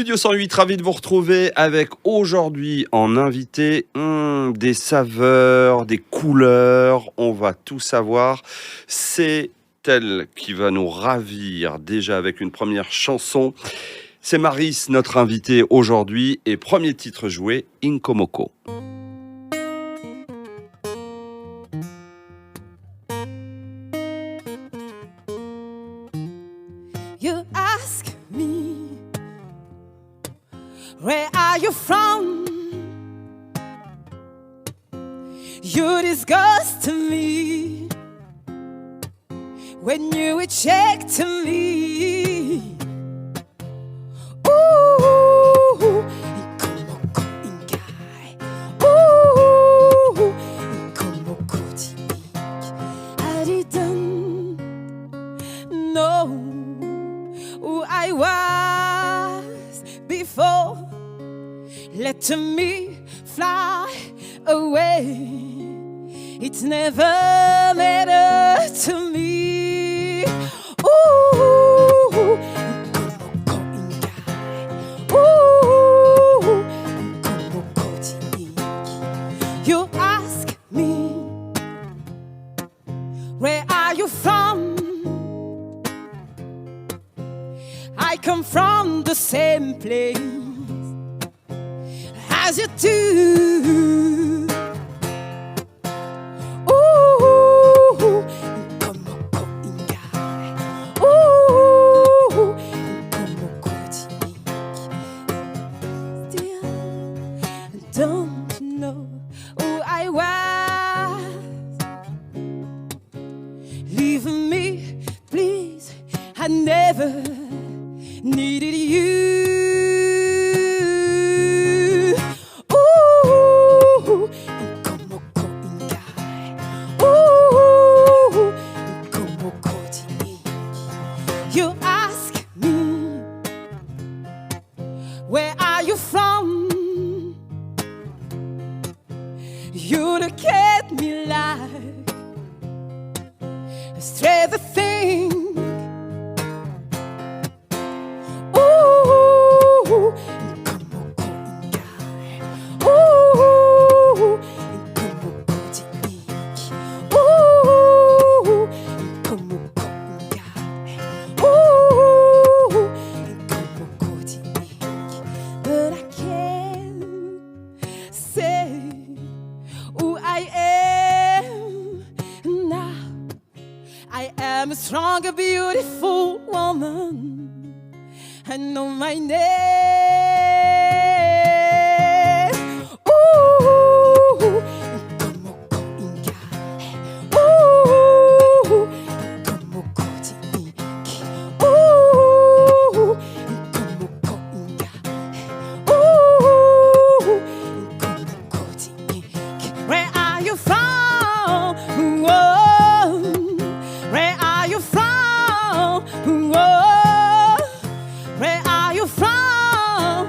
Studio 108, ravi de vous retrouver avec aujourd'hui en invité des saveurs, des couleurs, on va tout savoir. C'est elle qui va nous ravir déjà avec une première chanson. C'est Maris, notre invité aujourd'hui, et premier titre joué, Inkomoko. You ask me, where are you from? You disgust me when you reject me. Ooh, Inkomoko Ingai. Ooh, Inkomoko Timik. I didn't know who I was before. Let me fly away. It's never mattered to me. Ooh, Inkomoko Ingai. Ooh, Inkomoko Timik. You ask me, where are you from? I come from the same place as you do. Ooh, Inkomoko Ingai. Ooh, Inkomoko Timik. Still don't know who I was. Leave me, please. I never needed you. Ooh, Inkomoko Ingai. Ooh, Inkomoko Timik. You ask me, where are you from? You look at me like a stranger thing. Ooh, Inkomoko Ingai. Ooh, Inkomoko Timik. Ooh, Inkomoko Ingai. Ooh, Inkomoko Timik. But I can't say who I am now. I am a stronger, beautiful woman. I know my name. Ooh, Inkomoko Ingai. Ooh, Inkomoko Timik. Ooh, Inkomoko Ingai. Ooh, Inkomoko Timik. Where are you from? Whoa. Where are you from? Whoa. Where are you from?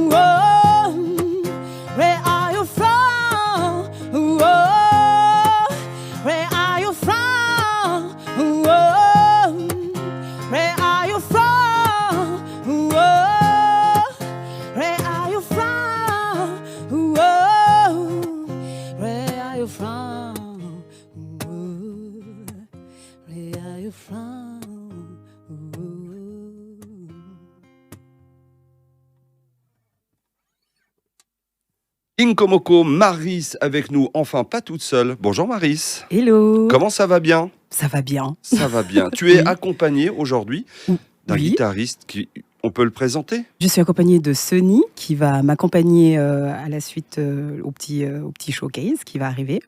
Whoa. Where are you from? Whoa. Where are you from? Whoa. Where are you from? Whoa. Where are you from? Whoa. Where are you from? Whoa. Where are you from? Whoa. Inkomoko, Maris avec nous, enfin pas toute seule. Bonjour Maris. Hello. Comment ça va bien? Ça va bien. Ça va bien. Tu es Oui. accompagnée aujourd'hui d'un Oui. guitariste qui... On peut le présenter? Je suis accompagnée de Sonny qui va m'accompagner à la suite au petit showcase qui va arriver.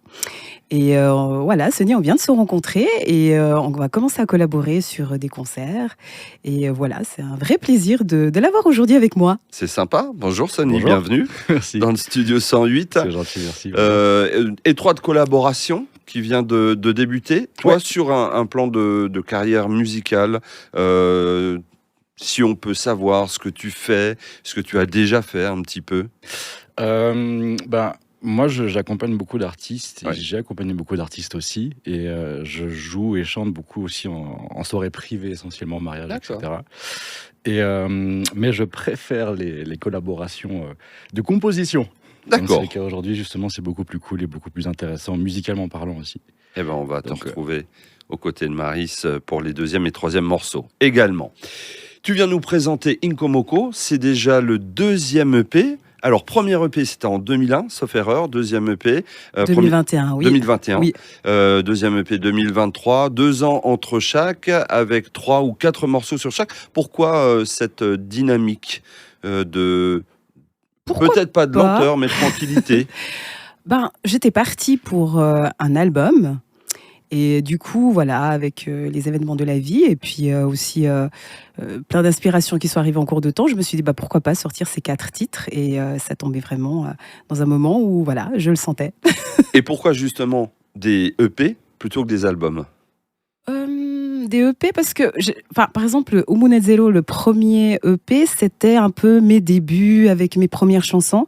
Et voilà, Sonny, on vient de se rencontrer et on va commencer à collaborer sur des concerts. Et voilà, c'est un vrai plaisir de l'avoir aujourd'hui avec moi. C'est sympa. Bonjour Sonny, Bonjour. bienvenue Merci. dans le studio 108. C'est gentil, merci. Étroite collaboration qui vient de débuter. Toi, Ouais. sur un plan de carrière musicale, si on peut savoir ce que tu fais, ce que tu as déjà fait un petit peu. Ben, Moi, j'accompagne beaucoup d'artistes. Ouais. J'ai accompagné beaucoup d'artistes aussi. Et je joue et chante beaucoup aussi en soirée privée, essentiellement mariage, D'accord. etc. Mais je préfère les collaborations de composition. Comme D'accord. c'est le cas aujourd'hui, justement, c'est beaucoup plus cool et beaucoup plus intéressant, musicalement parlant aussi. Eh ben, on va te Donc, retrouver aux côtés de Maris pour les deuxième et troisième morceaux également. Tu viens nous présenter Inkomoko, c'est déjà le deuxième EP. Alors, premier EP, c'était en 2001, sauf erreur. Deuxième EP. 2021, oui. 2021. Oui. Deuxième EP 2023. 2 ans entre chaque, avec 3 ou 4 morceaux sur chaque. Pourquoi cette dynamique de... Pourquoi Peut-être pas de pas lenteur, mais de tranquillité. J'étais partie pour un album. Et du coup, voilà, avec les événements de la vie et puis aussi plein d'inspirations qui sont arrivées en cours de temps, je me suis dit pourquoi pas sortir ces 4 titres et ça tombait vraiment dans un moment où voilà, je le sentais. Et pourquoi justement des EP plutôt que des albums? Des EP parce que, par exemple, Umune Zero, le premier EP, c'était un peu mes débuts avec mes premières chansons.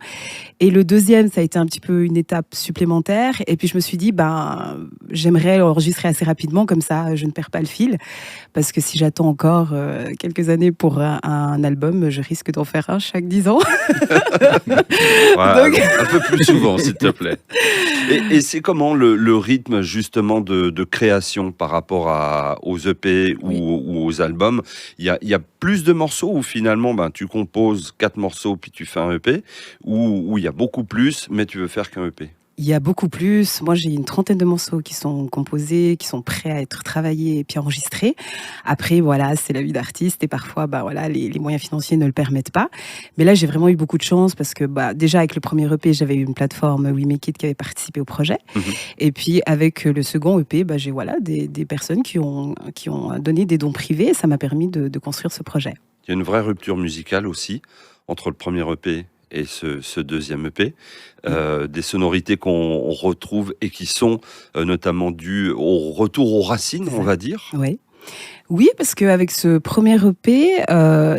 Et le deuxième, ça a été un petit peu une étape supplémentaire. Et puis je me suis dit, j'aimerais enregistrer assez rapidement, comme ça je ne perds pas le fil. Parce que si j'attends encore quelques années pour un album, je risque d'en faire un chaque 10 ans. Voilà, Donc- alors, un peu plus souvent, s'il te plaît. Et c'est comment le rythme justement de création par rapport aux EP Oui. ou aux albums? Il y a plus de morceaux où finalement tu composes 4 morceaux puis tu fais un EP, ou il y a beaucoup plus mais tu veux faire qu'un EP? Il y a beaucoup plus. Moi, j'ai une trentaine de morceaux qui sont composés, qui sont prêts à être travaillés et puis enregistrés. Après, voilà, c'est la vie d'artiste et parfois, les moyens financiers ne le permettent pas. Mais là, j'ai vraiment eu beaucoup de chance parce que, déjà, avec le premier EP, j'avais eu une plateforme We Make It qui avait participé au projet. Mhm. Et puis, avec le second EP, j'ai des personnes qui ont donné des dons privés et ça m'a permis de construire ce projet. Il y a une vraie rupture musicale aussi entre le premier EP et ce deuxième EP. Des sonorités qu'on retrouve et qui sont notamment dues au retour aux racines, on va dire. Oui. Oui, parce qu'avec ce premier EP,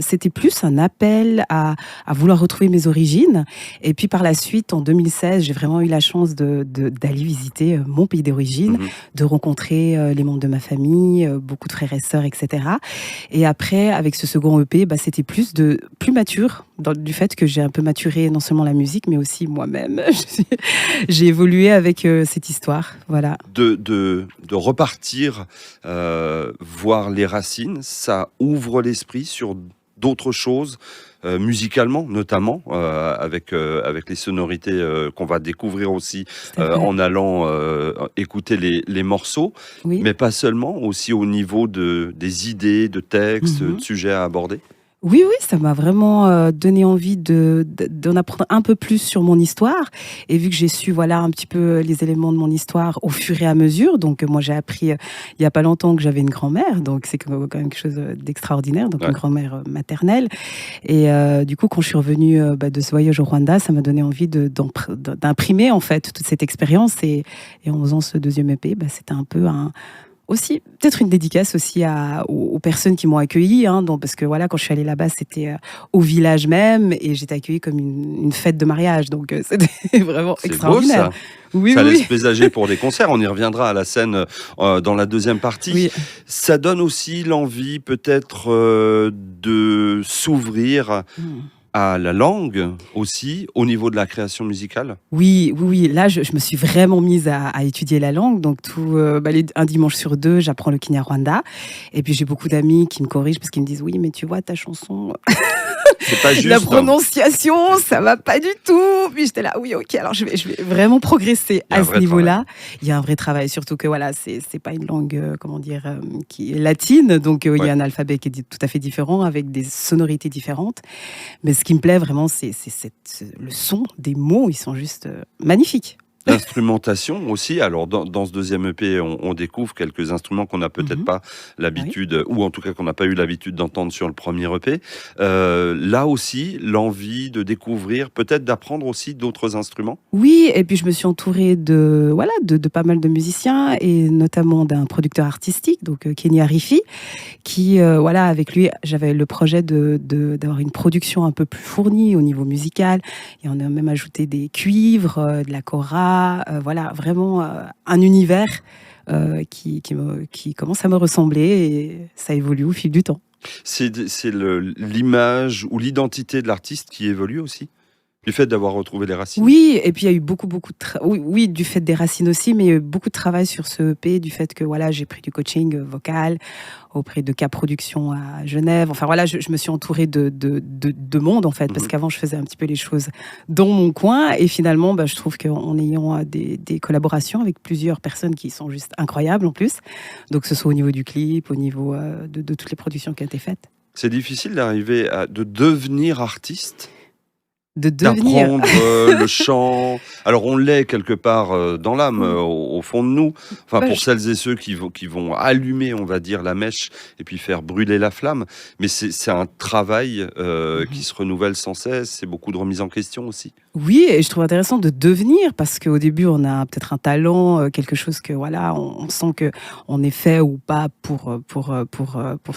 c'était plus un appel à vouloir retrouver mes origines. Et puis par la suite, en 2016, j'ai vraiment eu la chance d'aller visiter mon pays d'origine, Mhm. de rencontrer les membres de ma famille, beaucoup de frères et sœurs, etc. Et après, avec ce second EP, c'était plus mature, du fait que j'ai un peu maturé non seulement la musique, mais aussi moi-même. J'ai évolué avec cette histoire. Voilà. De repartir, voir les racines, ça ouvre l'esprit sur d'autres choses, musicalement notamment, avec les sonorités qu'on va découvrir aussi Tout à fait. en allant écouter les morceaux, Oui. mais pas seulement, aussi au niveau des idées, de textes, Mhm. de sujets à aborder. Oui, ça m'a vraiment donné envie d'en apprendre un peu plus sur mon histoire. Et vu que j'ai su, un petit peu les éléments de mon histoire au fur et à mesure. Donc, moi, j'ai appris il n'y a pas longtemps que j'avais une grand-mère. Donc, c'est quand même quelque chose d'extraordinaire. Donc, Ouais. une grand-mère maternelle. Et du coup, quand je suis revenue de ce voyage au Rwanda, ça m'a donné envie d'imprimer, en fait, toute cette expérience. Et en faisant ce deuxième EP, c'était un peu aussi, peut-être une dédicace aussi aux personnes qui m'ont accueillie, parce que quand je suis allée là-bas, c'était au village même et j'étais accueillie comme une fête de mariage, donc c'était vraiment C'est beau extraordinaire. ça. Oui, Ça oui. laisse présager pour des concerts. On y reviendra à la scène dans la deuxième partie. Oui. Ça donne aussi l'envie peut-être de s'ouvrir à la langue aussi, au niveau de la création musicale. Oui. Là, je me suis vraiment mise à étudier la langue. Donc, un dimanche sur 2, j'apprends le Kinyarwanda. Et puis, j'ai beaucoup d'amis qui me corrigent parce qu'ils me disent oui, mais tu vois, ta chanson, C'est pas juste. la prononciation, ça va pas du tout. Puis j'étais là, oui, ok, alors je vais vraiment progresser Il y a un à ce vrai niveau-là. Il y a un vrai travail, surtout que c'est pas une langue, qui est latine, donc il y Ouais. a un alphabet qui est tout à fait différent, avec des sonorités différentes. Mais ce qui me plaît vraiment, c'est le son des mots, ils sont juste magnifiques. L'instrumentation aussi. Alors, dans ce deuxième EP, on découvre quelques instruments qu'on n'a peut-être Mhm. pas l'habitude, ou en tout cas qu'on n'a pas eu l'habitude d'entendre sur le premier EP. Là aussi, l'envie de découvrir, peut-être d'apprendre aussi d'autres instruments. Oui, et puis je me suis entourée de pas mal de musiciens et notamment d'un producteur artistique, donc Kenny Arifi, qui, avec lui, j'avais le projet d'avoir une production un peu plus fournie au niveau musical. Et on a même ajouté des cuivres, de la kora, vraiment un univers qui commence à me ressembler et ça évolue au fil du temps. C'est l'image ou l'identité de l'artiste qui évolue aussi, du fait d'avoir retrouvé les racines. Oui, et puis il y a eu beaucoup de oui, du fait des racines aussi, mais il y a eu beaucoup de travail sur ce EP, du fait que j'ai pris du coaching vocal auprès de K Productions à Genève. Enfin je me suis entourée de monde en fait, parce Mhm. qu'avant je faisais un petit peu les choses dans mon coin, et finalement je trouve qu'en ayant des collaborations avec plusieurs personnes qui sont juste incroyables en plus, donc que ce soit au niveau du clip, au niveau de toutes les productions qui ont été faites. C'est difficile de devenir artiste, De devenir. d'apprendre le chant. Alors on l'est quelque part dans l'âme, au fond de nous. Enfin, Bah, pour je- celles et ceux qui vont allumer, on va dire, la mèche et puis faire brûler la flamme. Mais c'est un travail qui se renouvelle sans cesse. C'est beaucoup de remise en question aussi. Oui, et je trouve intéressant de devenir, parce qu'au début, on a peut-être un talent, quelque chose que on sent que on est fait ou pas pour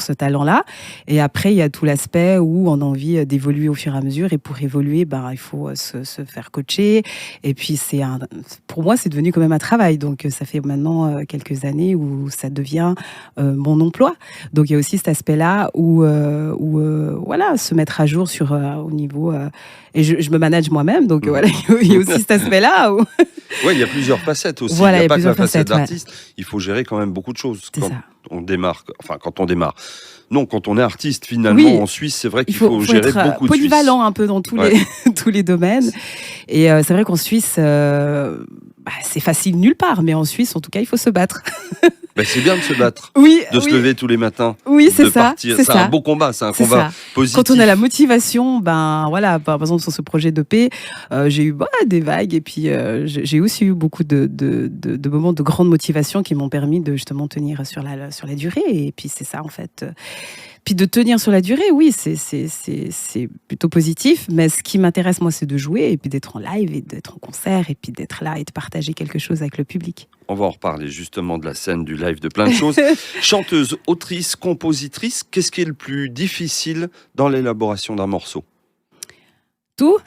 ce talent-là. Et après, il y a tout l'aspect où on a envie d'évoluer au fur et à mesure. Et pour évoluer, il faut se faire coacher. Et puis, pour moi, c'est devenu quand même un travail. Donc, ça fait maintenant quelques années où ça devient mon emploi. Donc, il y a aussi cet aspect-là où se mettre à jour au niveau. Et je me manage moi-même, donc il y a aussi cet aspect-là. Oui, il y a plusieurs facettes aussi. Voilà, il n'y il y a a pas que la plusieurs facette facettes, ouais. d'artiste. Il faut gérer quand même beaucoup de choses C'est quand ça. on démarre. Enfin, quand on démarre. Non, quand on est artiste, finalement, Oui. en Suisse, c'est vrai Il qu'il faut gérer être beaucoup de Suisses. polyvalent un peu dans tous Ouais. tous les domaines. Et c'est vrai qu'en Suisse, c'est facile nulle part, mais en Suisse, en tout cas, il faut se battre. C'est bien de se battre, Oui, de se lever tous les matins, Oui, c'est de ça. partir. C'est un beau combat, c'est un C'est combat ça. positif. Quand on a la motivation, par exemple sur ce projet de paix, j'ai eu des vagues, et puis j'ai aussi eu beaucoup de moments de grande motivation qui m'ont permis de justement tenir sur la durée. Et puis c'est ça en fait. Puis de tenir sur la durée, oui, c'est plutôt positif. Mais ce qui m'intéresse moi, c'est de jouer et puis d'être en live et d'être en concert et puis d'être là et de partager quelque chose avec le public. On va en reparler justement de la scène, du live, de plein de choses. Chanteuse, autrice, compositrice, qu'est-ce qui est le plus difficile dans l'élaboration d'un morceau? Tout.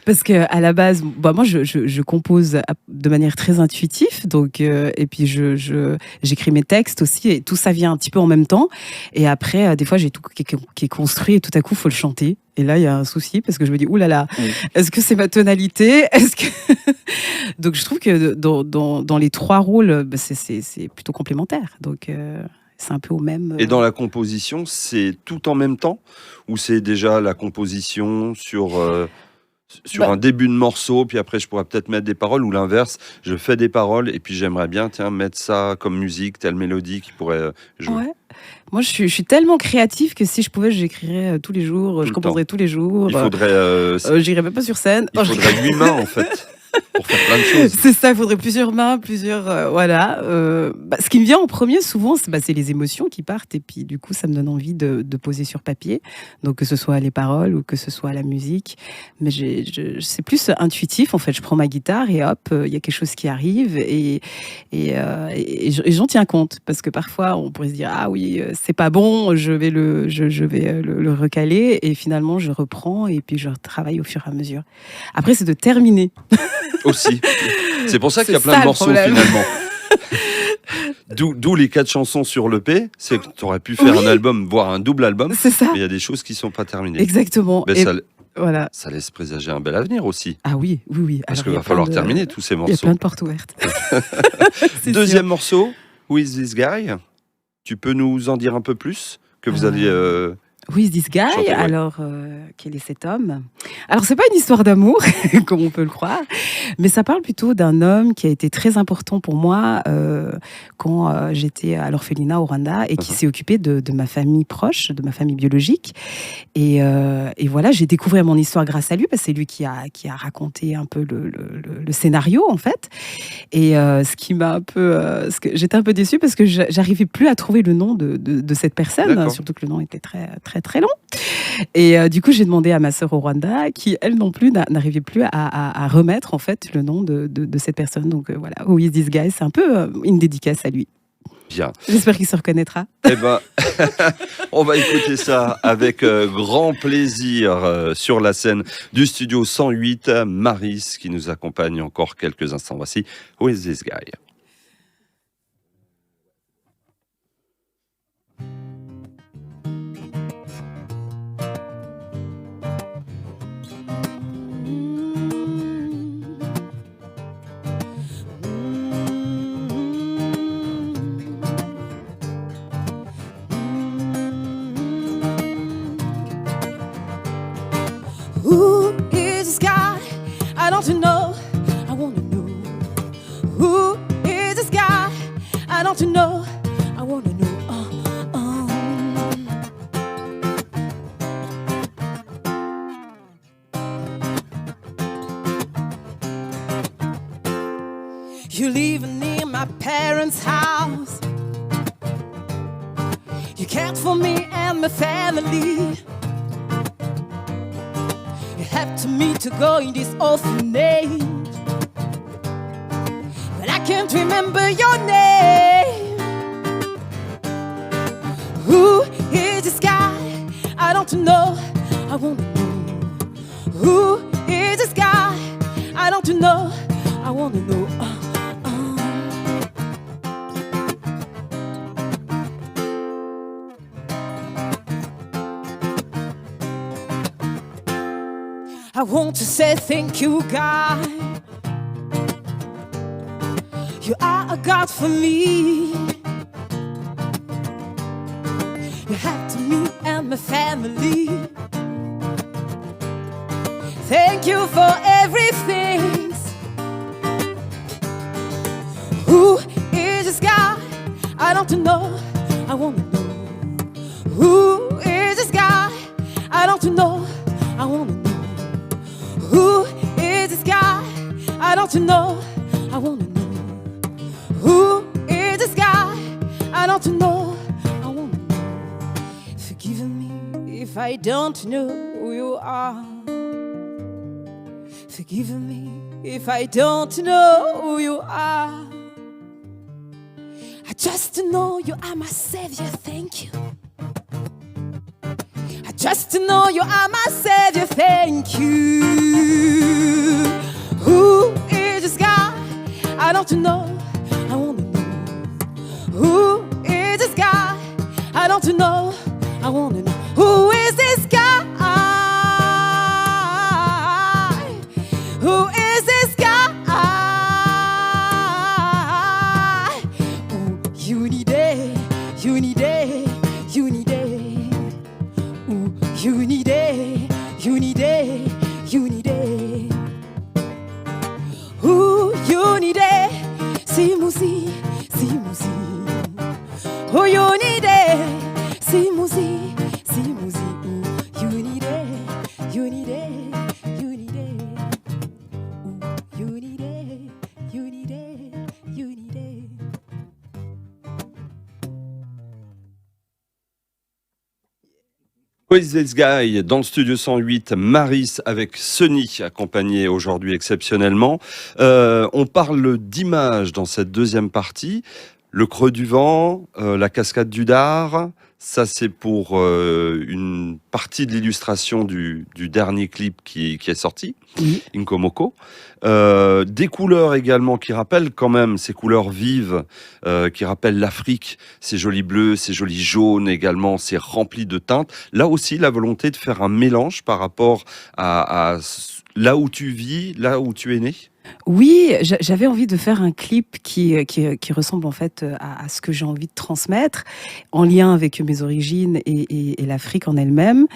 Parce que à la base, moi je compose de manière très intuitive, donc et puis j'écris mes textes aussi, et tout ça vient un petit peu en même temps. Et après, des fois j'ai tout qui est construit et tout à coup faut le chanter. Et là il y a un souci parce que je me dis oulala, est-ce que c'est ma tonalité? Est-ce que donc je trouve que dans les trois rôles, c'est plutôt complémentaire. Donc c'est un peu au même. Et dans la composition, c'est tout en même temps? Ou c'est déjà la composition sur un début de morceau, puis après je pourrais peut-être mettre des paroles, ou l'inverse, je fais des paroles et puis j'aimerais bien mettre ça comme musique, telle mélodie qui pourrait jouer. Ouais. Moi, je suis tellement créative que si je pouvais, j'écrirais tous les jours, je le composerais tous les jours. Il faudrait, J'irais même pas sur scène. il faudrait 8 mains en fait pour faire plein de choses. C'est ça, il faudrait plusieurs mains, ce qui me vient en premier, souvent, c'est les émotions qui partent. Et puis, du coup, ça me donne envie de poser sur papier. Donc, que ce soit les paroles ou que ce soit la musique. Mais c'est plus intuitif, en fait. Je prends ma guitare et hop, il y a quelque chose qui arrive. Et j'en tiens compte. Parce que parfois, on pourrait se dire, ah oui, c'est pas bon, je vais le recaler. Et finalement, je reprends et puis je travaille au fur et à mesure. Après, c'est de terminer. Aussi. C'est pour ça qu'il y a C'est plein ça, de le morceaux problème. finalement. D'où les 4 chansons sur l'EP. C'est que tu aurais pu faire un album, voire un double album. C'est ça. Mais il y a des choses qui ne sont pas terminées. Exactement. Mais Et ça, voilà. ça laisse présager un bel avenir aussi. Ah oui. Parce Alors, qu'il il y a va falloir plein terminer tous ces Il y a morceaux. plein de portes ouvertes. C'est Deuxième morceau, Who is this guy? Tu peux nous en dire un peu plus? Que vous allez Who is this guy? Chantez, ouais. Alors, quel est cet homme? Alors, c'est pas une histoire d'amour, comme on peut le croire, mais ça parle plutôt d'un homme qui a été très important pour moi quand j'étais à l'orphelinat au Rwanda et qui s'est occupé de ma famille proche, de ma famille biologique. Et voilà, j'ai découvert mon histoire grâce à lui, parce que c'est lui qui a raconté un peu le scénario, en fait. Et ce qui m'a un peu... j'étais un peu déçue parce que j'arrivais plus à trouver le nom de cette personne, D'accord. surtout que le nom était très, très, très long. Et du coup, j'ai demandé à ma sœur au Rwanda, qui, elle non plus, n'arrivait plus à remettre, en fait, le nom de cette personne. Donc voilà, Who is this guy? C'est un peu une dédicace à lui. Bien. J'espère qu'il se reconnaîtra. Eh ben, on va écouter ça avec grand plaisir sur la scène du studio 108. Maris qui nous accompagne encore quelques instants. Voici Who is this guy? Who is this guy? I don't know. I wanna know. Who is this guy? I don't know. I wanna know. You living in my parents' house. You cared for me and my family. You helped me to go in this orphanage, but I can't remember your name. Who is this guy? I don't know. I wanna know. Who is this guy? I don't know. I wanna know. I want to say thank you, God. You are a God for me. You helped me and my family. Thank you for everything. Who is this guy? I don't know. I wanna know. Who is this guy? I don't know. I wanna know. Who is this guy? I don't know. I wanna know. Who is this guy? I don't know. I wanna know. Forgive me if I don't know who you are. Forgive me if I don't know who you are. I just know you are my savior. Thank you. Just to know you are my savior, thank you. Who is this guy? I don't know. I wanna know. Who is this guy? I don't know. I wanna know. Who is this guy? Who is this guy? Ooh, you need it. You need it. You need it. You need it, you need it, you need it. Ooh, you need it, si musi, si musi. Oh, you need it, si musi, si musi. Ooh, you need it, you need it, you need it. Ooh, you need it, you need it, you need it. Who is this guy? Dans le studio 108, Maris avec Sunny, accompagné aujourd'hui exceptionnellement. On parle d'images dans cette deuxième partie. Le creux du vent, la cascade du Dard, ça c'est pour une partie de l'illustration du dernier clip qui est sorti, Oui. Inkomoko. Des couleurs également qui rappellent quand même ces couleurs vives, qui rappellent l'Afrique, ces jolis bleus, ces jolis jaunes également, c'est rempli de teintes. Là aussi, la volonté de faire un mélange par rapport à là où tu vis, là où tu es né. Oui, j'avais envie de faire un clip qui ressemble en fait à ce que j'ai envie de transmettre, en lien avec mes origines et l'Afrique en elle-même.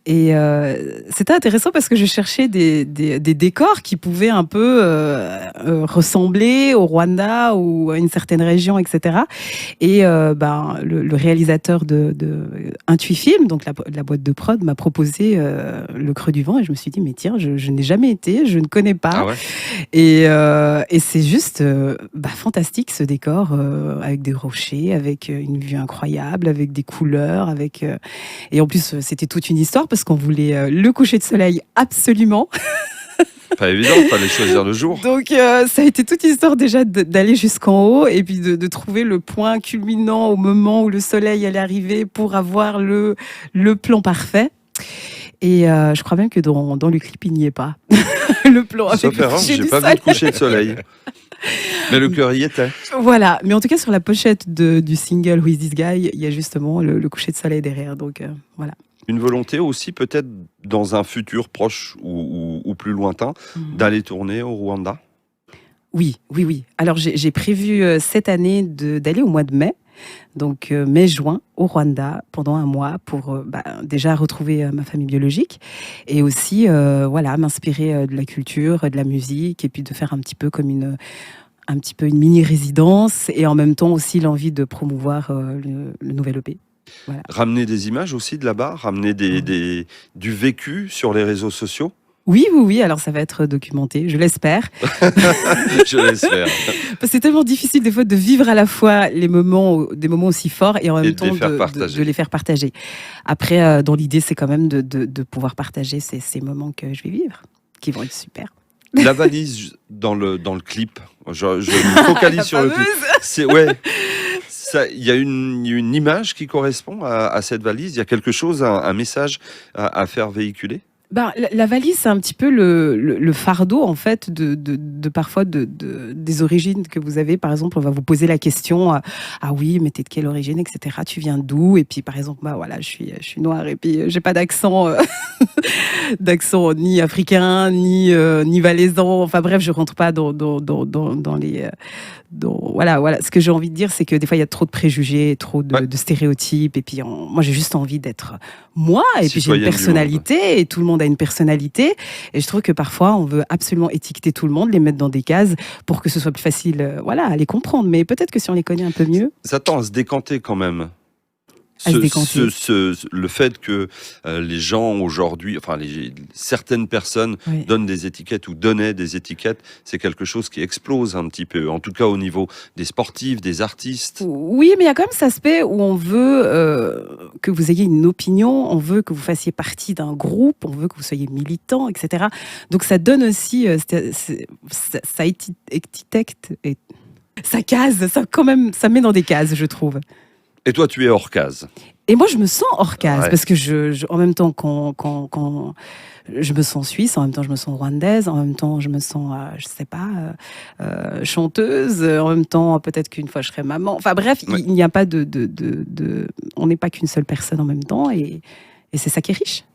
Et c'était intéressant parce que je cherchais des décors qui pouvaient un peu ressembler au Rwanda ou à une certaine région, etc. Et le réalisateur de Intuifilm, donc la boîte de prod, m'a proposé le Creux du Vent et je me suis dit, mais tiens, je n'ai jamais été, je ne connais pas. Ah ouais. Et c'est juste fantastique ce décor avec des rochers, avec une vue incroyable, avec des couleurs, et en plus c'était toute une histoire parce qu'on voulait le coucher de soleil absolument. Pas évident, fallait choisir le jour. Donc ça a été toute une histoire déjà d'aller jusqu'en haut et puis de trouver le point culminant au moment où le soleil allait arriver pour avoir le plan parfait. Et je crois même que dans le clip, il n'y est pas. Le plan avec Sauf le erreur, coucher j'ai du pas vu soleil. de coucher de soleil. Mais le cœur y était. Voilà, mais en tout cas sur la pochette du single Who is This Guy, il y a justement le coucher de soleil derrière. Donc voilà. Une volonté aussi, peut-être dans un futur proche ou plus lointain, d'aller tourner au Rwanda. Oui. Alors j'ai prévu cette année d'aller au mois de mai. Donc mai-juin au Rwanda pendant un mois pour déjà retrouver ma famille biologique et aussi m'inspirer de la culture, de la musique et puis de faire un petit peu comme une mini-résidence et en même temps aussi l'envie de promouvoir le nouvel EP. Voilà. Ramener des images aussi de là-bas, ramener du vécu sur les réseaux sociaux. Oui, alors ça va être documenté, je l'espère. Je l'espère. Parce que c'est tellement difficile des fois de vivre à la fois des moments aussi forts et en même temps de les faire partager. Après, dans l'idée, c'est quand même de pouvoir partager ces moments que je vais vivre, qui vont être super. La valise dans le clip, je me focalise sur le clip. Il y a une image qui correspond à cette valise. Il y a quelque chose, un message à faire véhiculer. La valise, c'est un petit peu le fardeau en fait de parfois des origines que vous avez. Par exemple, on va vous poser la question ah oui, mais t'es de quelle origine, etc. Tu viens d'où? Et puis par exemple, je suis noire et puis j'ai pas d'accent d'accent ni africain ni valaisan. Enfin bref, je rentre pas dans les voilà. Ce que j'ai envie de dire, c'est que des fois il y a trop de préjugés, trop de stéréotypes. Et puis moi, j'ai juste envie d'être moi. Et puis j'ai une personnalité et tout le monde a une personnalité. Et je trouve que parfois, on veut absolument étiqueter tout le monde, les mettre dans des cases pour que ce soit plus facile à les comprendre. Mais peut-être que si on les connaît un peu mieux... Ça tend à se décanter quand même. Le fait que les gens aujourd'hui, certaines personnes donnent des étiquettes ou donnaient des étiquettes, c'est quelque chose qui explose un petit peu, en tout cas au niveau des sportifs, des artistes. Oui, mais il y a quand même cet aspect où on veut que vous ayez une opinion, on veut que vous fassiez partie d'un groupe, on veut que vous soyez militant, etc. Donc ça donne aussi, ça étiquette, ça case, ça met dans des cases, je trouve. Et toi, tu es hors case. Et moi, je me sens hors case parce que en même temps, quand je me sens suisse, en même temps, je me sens rwandaise, en même temps, je me sens, chanteuse, en même temps, peut-être qu'une fois, je serai maman. Enfin bref, il n'y a pas on n'est pas qu'une seule personne en même temps et c'est ça qui est riche.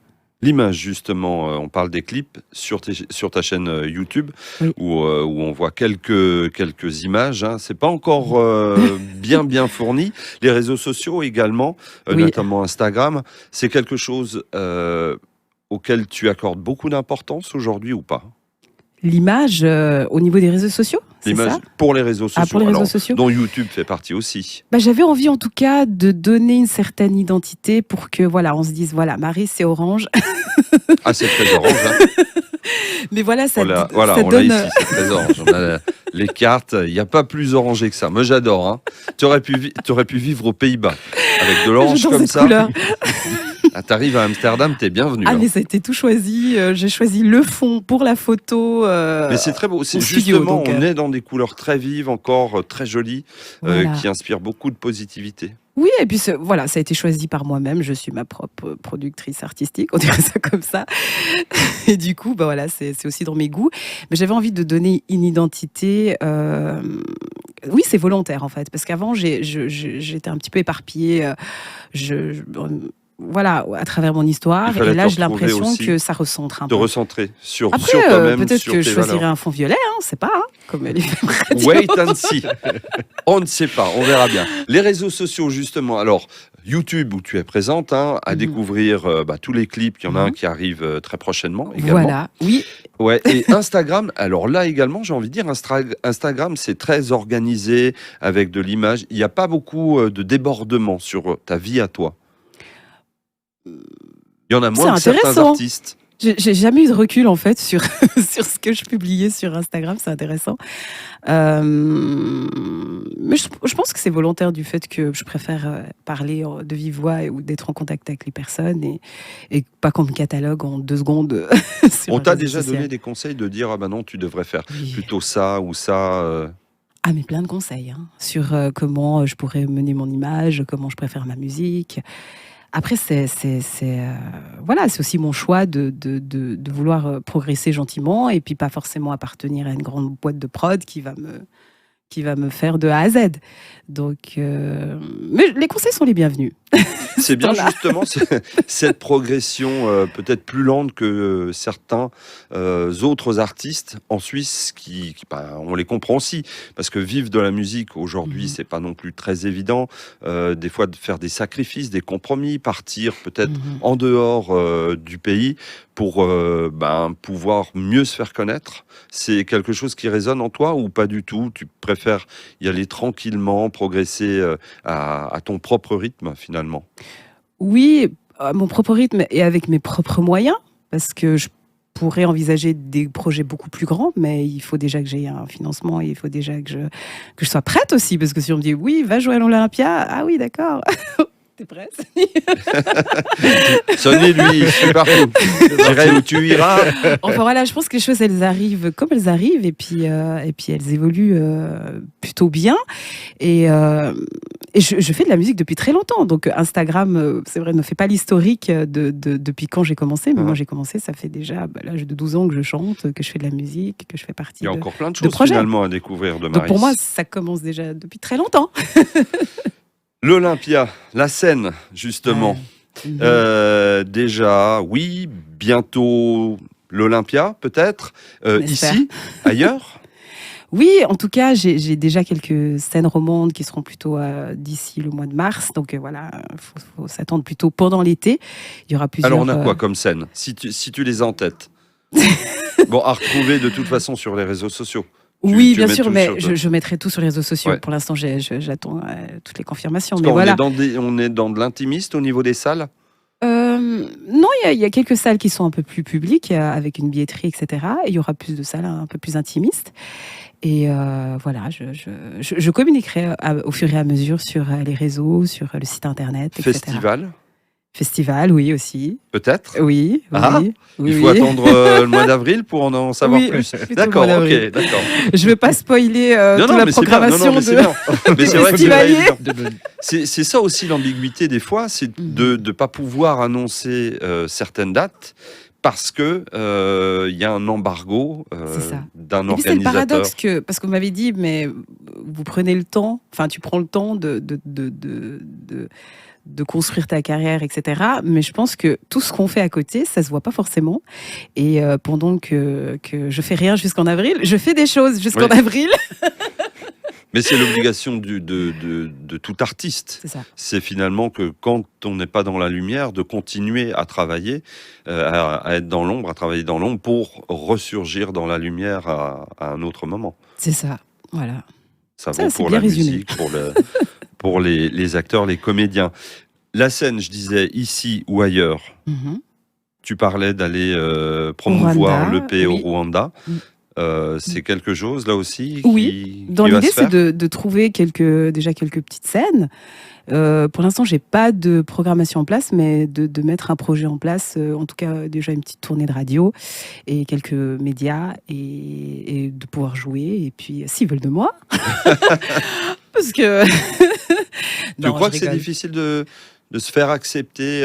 L'image, justement, on parle des clips sur ta chaîne YouTube, où on voit quelques images. Hein. C'est pas encore bien fourni. Les réseaux sociaux également, notamment Instagram. C'est quelque chose auquel tu accordes beaucoup d'importance aujourd'hui ou pas? L'image au niveau des réseaux sociaux, c'est ça? Pour les réseaux sociaux, pour les réseaux sociaux, dont YouTube fait partie aussi. J'avais envie en tout cas de donner une certaine identité pour que on se dise Marie c'est orange. Ah, c'est très orange. Hein. Mais voilà, ça donne. On l'a ici, c'est très orange. On a les cartes, il n'y a pas plus orangé que ça. Moi j'adore. Hein. Tu aurais pu vivre aux Pays-Bas avec de l'orange comme ça. T'arrives à Amsterdam, t'es bienvenue. Mais ça a été tout choisi. J'ai choisi le fond pour la photo. Mais c'est très beau. C'est justement, on est dans des couleurs très vives, encore très jolies, qui inspirent beaucoup de positivité. Oui, et puis ça a été choisi par moi-même. Je suis ma propre productrice artistique, on dirait ça comme ça. Et du coup, c'est aussi dans mes goûts. Mais j'avais envie de donner une identité. Oui, c'est volontaire en fait, parce qu'avant j'étais un petit peu éparpillée. voilà, à travers mon histoire. Il fallait Et là, te j'ai retrouver l'impression aussi, que ça recentre un te peu. recentrer sur Après, toi-même, peut-être sur que tes je choisirai valeurs. un fond violet, on ne sait pas, hein, comme les femmes radio. Wait and see. On ne sait pas, on verra bien. Les réseaux sociaux, justement. Alors, YouTube, où tu es présente, hein, à Mhm. découvrir tous les clips. Il y en a un Mhm. qui arrive très prochainement également. Voilà, oui. Ouais, et Instagram, alors là également, j'ai envie de dire, Instagram, c'est très organisé avec de l'image. Il n'y a pas beaucoup de débordements sur ta vie à toi. Il y en a moins que C'est certains intéressant. artistes. J'ai jamais eu de recul en fait sur, sur ce que je publiais sur Instagram, c'est intéressant. Mais je pense que c'est volontaire du fait que je préfère parler de vive voix ou d'être en contact avec les personnes et pas qu'on me catalogue en 2 secondes. Sur On un t'a réseau déjà social. donné des conseils de dire, ah ben non, tu devrais faire Oui. plutôt ça ou ça. Ah, mais plein de conseils hein, sur comment je pourrais mener mon image, comment je préfère ma musique. Après, voilà, c'est aussi mon choix de vouloir progresser gentiment et puis pas forcément appartenir à une grande boîte de prod qui va me faire de A à Z. Donc, mais les conseils sont les bienvenus. C'est bien Voilà. justement cette progression peut-être plus lente que certains autres artistes en Suisse on les comprend aussi parce que vivre de la musique aujourd'hui c'est pas non plus très évident, des fois de faire des sacrifices, des compromis, partir peut-être en dehors du pays pour pouvoir mieux se faire connaître. C'est quelque chose qui résonne en toi ou pas du tout? Tu préfères y aller tranquillement, progresser à ton propre rythme finalement? Oui, à mon propre rythme et avec mes propres moyens, parce que je pourrais envisager des projets beaucoup plus grands, mais il faut déjà que j'ai un financement et il faut déjà que je sois prête aussi, parce que si on me dit oui, va jouer à l'Olympia, ah oui, d'accord. T'es prête? Sonny, lui, il suit partout. J'irai où tu iras. Enfin voilà, je pense que les choses, elles arrivent comme elles arrivent et puis elles évoluent plutôt bien. Et je fais de la musique depuis très longtemps. Donc Instagram, c'est vrai, ne fait pas l'historique depuis quand j'ai commencé. Mais moi, j'ai commencé, ça fait déjà l'âge de 12 ans que je chante, que je fais de la musique, que je fais partie Il y a de encore plein de choses projets. finalement à découvrir de Maryse. Donc pour moi, ça commence déjà depuis très longtemps. L'Olympia, la scène, justement. Déjà, oui, bientôt l'Olympia, peut-être. J'espère. Ici, ailleurs. Oui, en tout cas, j'ai déjà quelques scènes romandes qui seront plutôt d'ici le mois de mars. Donc voilà, faut s'attendre plutôt pendant l'été. Il y aura plusieurs. Alors, on a quoi comme scène, si tu les as en tête? Bon, à retrouver de toute façon sur les réseaux sociaux. Oui, tu bien mets sûr, tout mais sur- je mettrai tout sur les réseaux sociaux. Ouais. Pour l'instant, j'attends toutes les confirmations. Parce Mais qu'on voilà. on est dans de l'intimiste au niveau des salles. Non, il y a quelques salles qui sont un peu plus publiques, avec une billetterie, etc. Et il y aura plus de salles un peu plus intimistes. Et voilà, je communiquerai au fur et à mesure sur les réseaux, sur le site internet, etc. Festival, oui, aussi. Peut-être. Oui, Ah, oui. Il oui. faut attendre le mois d'avril pour en savoir Oui, plus. plutôt D'accord, le mois ok, d'avril. d'accord. Je ne vais pas spoiler toute la mais c'est bien. programmation mais c'est bien. Mais c'est vrai que c'est pas festivaliers. évident. C'est ça aussi l'ambiguïté des fois, c'est de ne pas pouvoir annoncer certaines dates parce que il y a un embargo C'est ça. d'un Et puis c'est le organisateur. paradoxe parce qu'on m'avait dit, mais vous prenez le temps, enfin tu prends le temps de construire ta carrière, etc. Mais je pense que tout ce qu'on fait à côté, ça se voit pas forcément. Et pendant que je fais rien jusqu'en avril, je fais des choses jusqu'en Oui. avril. Mais c'est l'obligation de tout artiste. C'est ça. C'est finalement que quand on n'est pas dans la lumière, de continuer à travailler, à être dans l'ombre, à travailler dans l'ombre pour ressurgir dans la lumière à un autre moment. C'est ça. Voilà. Ça Ça, vaut c'est pour bien la résumé. musique, pour les acteurs, les comédiens. La scène, je disais, ici ou ailleurs, Mhm. tu parlais d'aller promouvoir Rwanda, l'EP au oui. Rwanda. Mm. C'est quelque chose, là aussi, Oui, dans qui va l'idée, se faire. c'est de trouver déjà quelques petites scènes. Pour l'instant, j'ai pas de programmation en place, mais de mettre un projet en place, en tout cas déjà une petite tournée de radio et quelques médias et de pouvoir jouer. Et puis, s'ils veulent de moi, parce que... Tu Non, crois je que c'est rigole. difficile de se faire accepter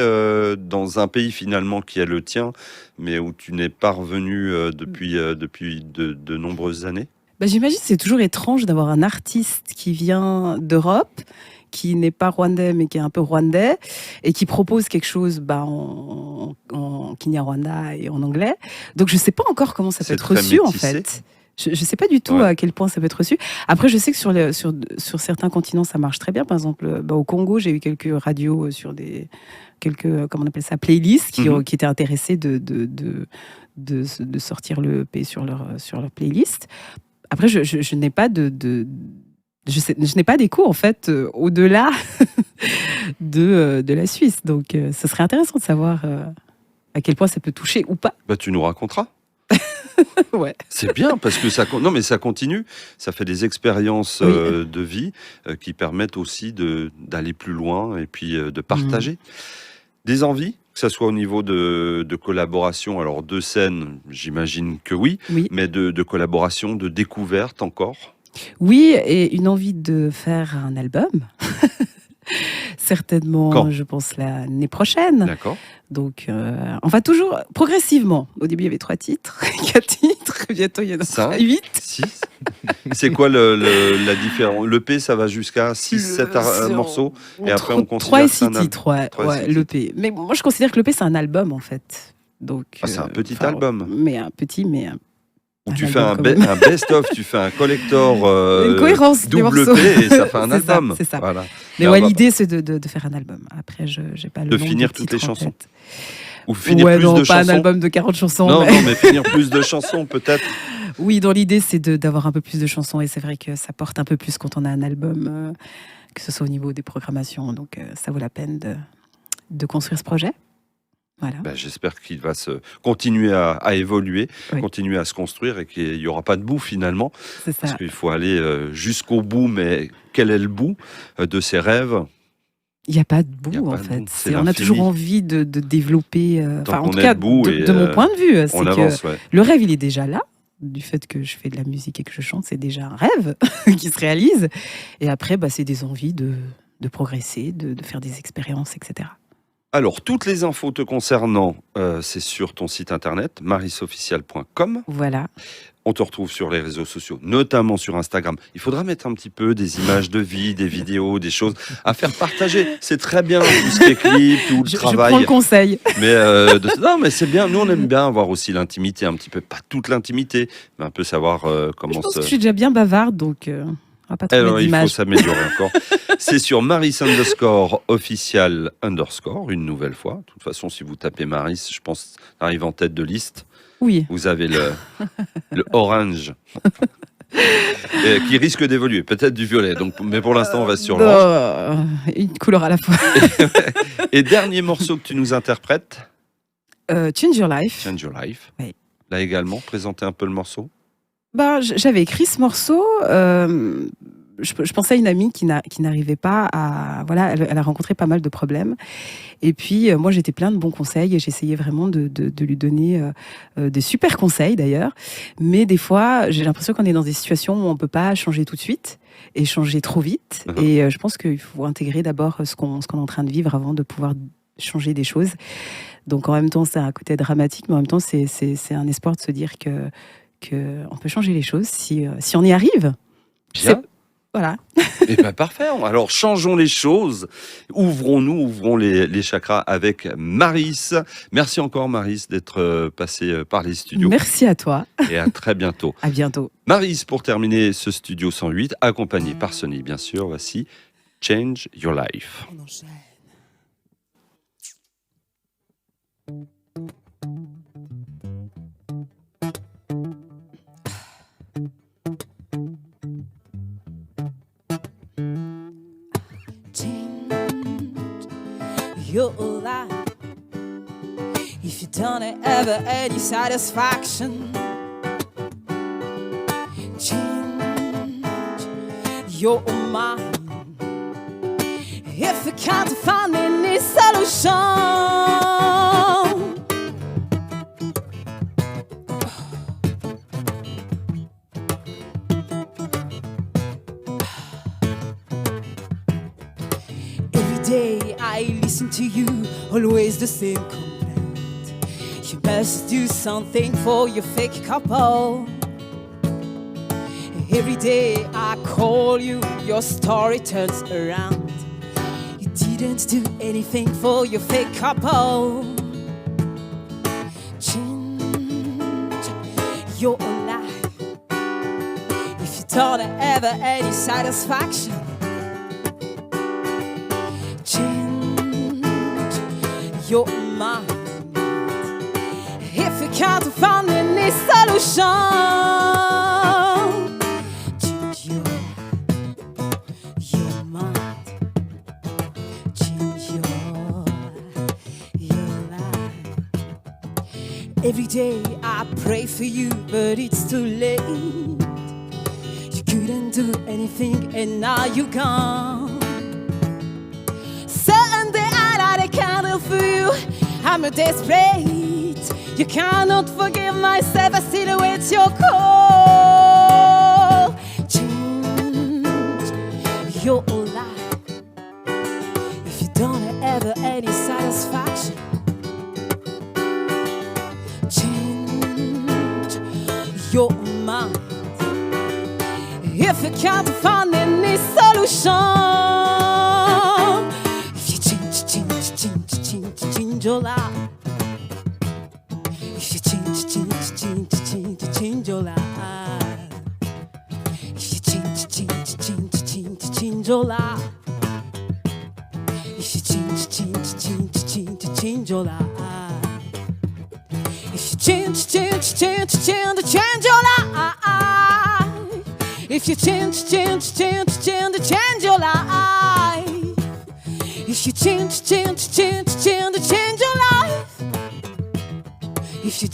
dans un pays finalement qui est le tien, mais où tu n'es pas revenu depuis de nombreuses années? Bah, j'imagine que c'est toujours étrange d'avoir un artiste qui vient d'Europe, qui n'est pas rwandais, mais qui est un peu rwandais, et qui propose quelque chose en Kinyarwanda et en anglais. Donc, je ne sais pas encore comment ça peut C'est être très reçu, en métissé. fait. Je ne sais pas du tout Ouais. à quel point ça peut être reçu. Après, je sais que sur certains continents, ça marche très bien. Par exemple, au Congo, j'ai eu quelques radios sur quelques, comment on appelle ça, playlists qui étaient intéressées de sortir le EP sur leur playlist. Après, je n'ai pas je n'ai pas d'écho, en fait, au-delà de la Suisse. Donc, ce serait intéressant de savoir à quel point ça peut toucher ou pas. Bah, tu nous raconteras. Ouais. C'est bien parce que non, mais ça continue. Ça fait des expériences Oui. de vie qui permettent aussi d'aller plus loin et puis de partager. Des envies, que ce soit au niveau de collaboration, alors de scène, j'imagine que oui, Oui. mais de collaboration, de découverte encore. Oui, et une envie de faire un album. Certainement, Quand je pense, l'année prochaine. D'accord. Donc, on va toujours progressivement. Au début, il y avait 3 titres, 4 titres. Bientôt, il y en a 5, 8. 6. C'est quoi la différence? L'EP, ça va jusqu'à 6, 7 morceaux. Et après, on considère 3 et ça 6 un titres, ouais, 3 et ouais, 6 l'EP. Mais moi, je considère que l'EP, c'est un album, en fait. Donc, c'est un petit album. Mais un petit, mais Où un tu fais album, quand même. un best-of, tu fais un collector Une cohérence des double morceaux. P et ça fait un C'est ça, album. c'est ça. Voilà. Mais Là, ouais, on va- l'idée, c'est de faire un album. Après, je n'ai pas le De nombre finir de toutes les titres en chansons. tête. Ou finir Ouais, plus non, de pas chansons. un album de 40 chansons. Non, mais- non, mais finir plus de chansons, peut-être. Oui, dans l'idée, c'est d'avoir un peu plus de chansons. Et c'est vrai que ça porte un peu plus quand on a un album, que ce soit au niveau des programmations. Donc, ça vaut la peine de construire ce projet. Voilà. Ben, j'espère qu'il va continuer à évoluer, Oui. continuer à se construire et qu'il n'y aura pas de bout finalement. C'est ça. Parce qu'il faut aller jusqu'au bout, mais quel est le bout de ses rêves? Il n'y a pas de Il y a bout, pas en de fait. bout, c'est On a l'infini. toujours envie de développer. Enfin, en qu'on tout est cas, debout de mon point de vue, c'est On que avance, ouais. le rêve, il est déjà là. Du fait que je fais de la musique et que je chante, c'est déjà un rêve qui se réalise. Et après, c'est des envies de progresser, de faire des expériences, etc. Alors, toutes les infos te concernant, c'est sur ton site internet, marisofficial.com. Voilà. On te retrouve sur les réseaux sociaux, notamment sur Instagram. Il faudra mettre un petit peu des images de vie, des vidéos, des choses à faire partager. C'est très bien, tout ce qui est clip, tout le Je travail. prends le conseil. Mais non, mais c'est bien. Nous, on aime bien avoir aussi l'intimité, un petit peu, pas toute l'intimité, mais un peu savoir Je comment pense que je suis déjà bien bavarde, donc on va pas Alors, trouver il faut d'image. s'améliorer encore. C'est sur Maris_official_, une nouvelle fois. De toute façon, si vous tapez Maris, je pense, arrive en tête de liste. Oui. Vous avez le orange qui risque d'évoluer, peut-être du violet. Donc, mais pour l'instant, on va sur l'orange. Une couleur à la fois. Et dernier morceau que tu nous interprètes, Change Your Life. Change Your Life. Oui. Là également, présentez un peu le morceau. J'avais écrit ce morceau. Je pensais à une amie qui n'arrivait pas à... Voilà, elle a rencontré pas mal de problèmes. Et puis, moi, j'étais plein de bons conseils et j'essayais vraiment de lui donner des super conseils, d'ailleurs. Mais des fois, j'ai l'impression qu'on est dans des situations où on ne peut pas changer tout de suite et changer trop vite. Et je pense qu'il faut intégrer d'abord ce qu'on est en train de vivre avant de pouvoir changer des choses. Donc, en même temps, c'est un côté dramatique, mais en même temps, c'est un espoir de se dire que on peut changer les choses si on y arrive. Bien. Voilà. Eh bien, parfait. Alors, changeons les choses. Ouvrons les chakras avec Maris. Merci encore, Maris, d'être passé par les studios. Merci à toi. Et à très bientôt. À bientôt. Maris, pour terminer ce studio 108, accompagné par Sony, bien sûr, voici Change Your Life. On enchaîne. Change your life. If you don't ever any satisfaction, change your mind. If you can't find any solution, every day I listen to you, always the same complaint. You must do something for your fake couple. Every day I call you, your story turns around. You didn't do anything for your fake couple. Change your life if you don't have any satisfaction. Change your mind if you can't find any solution. Change your mind. Change your life. Every day I pray for you, but it's too late. You couldn't do anything and now you're gone. Sunday I light a candle for you. I'm a desperate. You cannot forgive myself. I still await your call. Change your life if you don't have any satisfaction. Change your mind if you can't find any solution. If you change your life. If you change your life. If you change your life. If you change your life. If you change your life. If you change your life. If you change your life. If you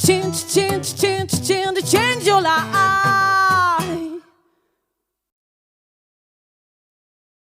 change your life.